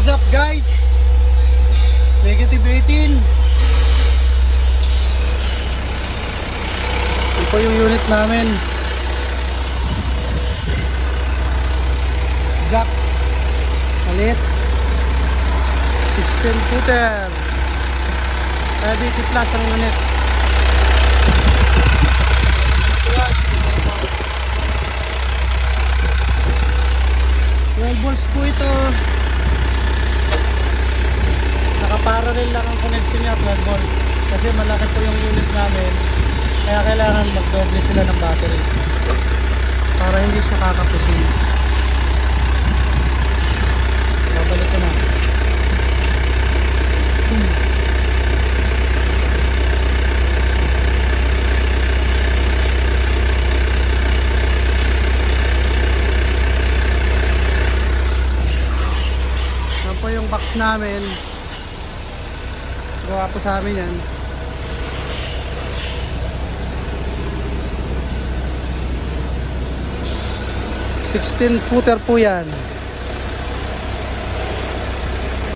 What's up guys? Negative 18. Ito yung unit namin. Jack Malit 16 footer. Heavy plus ang unit. 12 volts po ito. Nakaparallel lang ang connection niya, 12 volts. Kasi malaki po yung unit namin. Kaya kailangan magdoble sila ng battery para hindi siya kakapusin. Babalik ko na. Yan po yung box namin. Gawa po sa amin yan. 16 footer po yan.